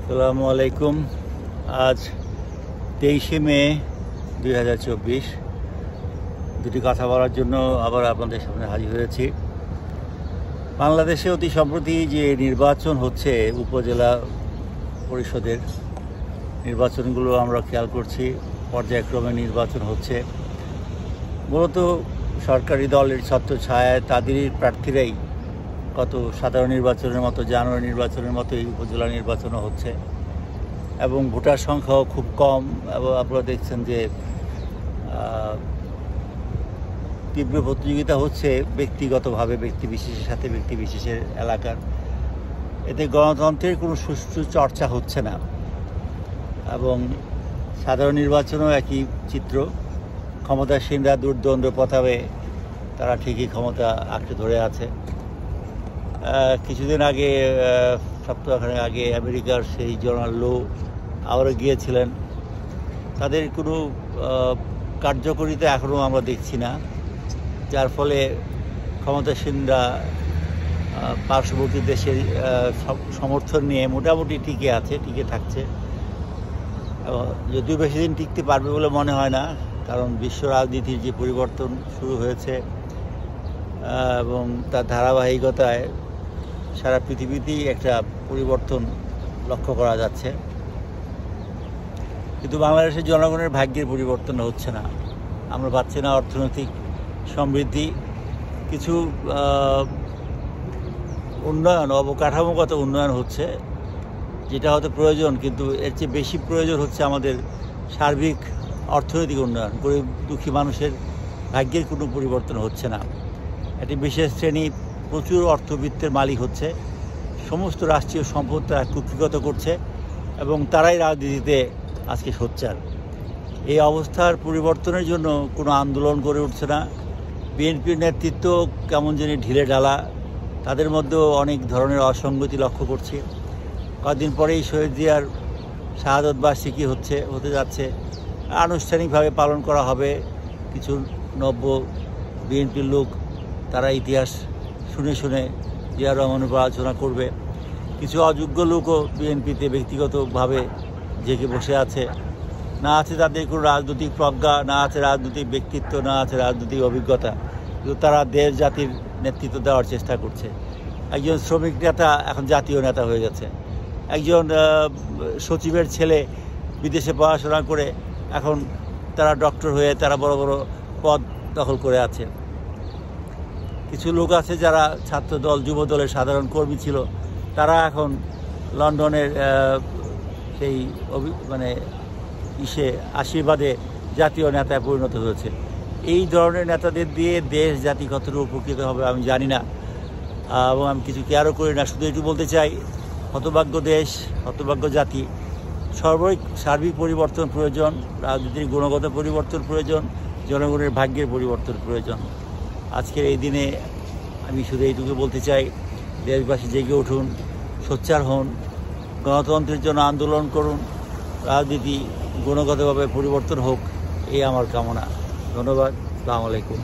আসসালামু আলাইকুম। আজ 23শে মে 2024 দুটি কথা বলার জন্য আবার আপনাদের সামনে হাজির হয়েছি। বাংলাদেশে অতি সম্প্রতি যে নির্বাচন হচ্ছে, উপজেলা পরিষদের নির্বাচনগুলো আমরা খেয়াল করছি, পর্যায়ক্রমে নির্বাচন হচ্ছে। মূলত সরকারি দলের ছত্রছায়ায় তাদেরই প্রার্থীরাই গত সাধারণ নির্বাচনের মতো, জানুয়ারি নির্বাচনের মতো এই উপজেলা নির্বাচনও হচ্ছে এবং ভোটার সংখ্যাও খুব কম। এবং আপনারা দেখছেন যে তীব্র প্রতিযোগিতা হচ্ছে ব্যক্তিগতভাবে, ব্যক্তি বিশেষের সাথে ব্যক্তি বিশেষের এলাকার। এতে গণতন্ত্রের কোনো সুষ্ঠু চর্চা হচ্ছে না এবং সাধারণ নির্বাচনেও একই চিত্র। ক্ষমতাসীনরা দুর্দ্বন্দ্ব প্রতাপে তারা ঠিকই ক্ষমতা আঁকড়ে ধরে আছে। কিছুদিন আগে, সপ্তাহখানেক আগে আমেরিকার সেই জনাল লো আবারও গিয়েছিলেন। তাদের কোনো কার্যকরিতা এখনও আমরা দেখছি না, যার ফলে ক্ষমতাসীনরা পার্শ্ববর্তী দেশের সমর্থন নিয়ে মোটামুটি টিকে থাকছে। যদিও বেশি দিন টিকতে পারবে বলে মনে হয় না, কারণ বিশ্ব রাজনীতির যে পরিবর্তন শুরু হয়েছে এবং তার ধারাবাহিকতায় সারা পৃথিবীতেই একটা পরিবর্তন লক্ষ্য করা যাচ্ছে। কিন্তু বাংলাদেশের জনগণের ভাগ্যের পরিবর্তন হচ্ছে না। আমরা পাচ্ছি না অর্থনৈতিক সমৃদ্ধি, কিছু উন্নয়ন, অবকাঠামোগত উন্নয়ন হচ্ছে, যেটা হয়তো প্রয়োজন, কিন্তু এর চেয়ে বেশি প্রয়োজন হচ্ছে আমাদের সার্বিক অর্থনৈতিক উন্নয়ন। গরিব দুঃখী মানুষের ভাগ্যের কোনো পরিবর্তন হচ্ছে না। একটি বিশেষ শ্রেণী প্রচুর অর্থবিত্তের মালিক হচ্ছে, সমস্ত রাষ্ট্রীয় সম্পদ তারা কুক্ষিগত করছে এবং তারাই রাজনীতিতে আজকে সোচ্চার। এই অবস্থার পরিবর্তনের জন্য কোনো আন্দোলন গড়ে উঠছে না। বিএনপির নেতৃত্ব কেমন যেন ঢিলে ঢালা, তাদের মধ্যেও অনেক ধরনের অসঙ্গতি লক্ষ্য করছি। কয়েকদিন পরেই শহীদ জিয়ার শাহাদত বার্ষিকী হতে যাচ্ছে, আনুষ্ঠানিকভাবে পালন করা হবে। কিছু নব্য বিএনপির লোক তারা ইতিহাস শুনে শুনে জিয়ার রহমানের উপর আলোচনা করবে। কিছু অযোগ্য লোকও বিএনপিতে ব্যক্তিগতভাবে জেগে বসে আছে। না আছে তাদের কোনো রাজনৈতিক প্রজ্ঞা, না আছে রাজনৈতিক ব্যক্তিত্ব, না আছে রাজনৈতিক অভিজ্ঞতা, কিন্তু তারা দেশ জাতির নেতৃত্ব দেওয়ার চেষ্টা করছে। একজন শ্রমিক নেতা এখন জাতীয় নেতা হয়ে গেছে। একজন সচিবের ছেলে বিদেশে পড়াশোনা করে এখন তারা ডক্টর হয়ে তারা বড় বড় পদ দখল করে আছে। কিছু লোক আছে যারা ছাত্রদল, যুবদলের সাধারণ কর্মী ছিল, তারা এখন লন্ডনের সেই আশীর্বাদে জাতীয় নেতায় পরিণত হয়েছে। এই ধরনের নেতাদের দিয়ে দেশ জাতি কতটুকু উপকৃত হবে আমি জানি না, এবং আমি কিছু কেয়ারও করি না। শুধু একটু বলতে চাই, হতভাগ্য দেশ, হতভাগ্য জাতি। সার্বিক পরিবর্তন প্রয়োজন, রাজনীতির গুণগত পরিবর্তন প্রয়োজন, জনগণের ভাগ্যের পরিবর্তন প্রয়োজন। আজকের এই দিনে আমি শুধু এইটুকু বলতে চাই, দেশবাসী জেগে উঠুন, সোচ্চার হন, গণতন্ত্রের জন্য আন্দোলন করুন, রাজনীতি গুণগতভাবে পরিবর্তন হোক, এই আমার কামনা। ধন্যবাদ। আসসালামু আলাইকুম।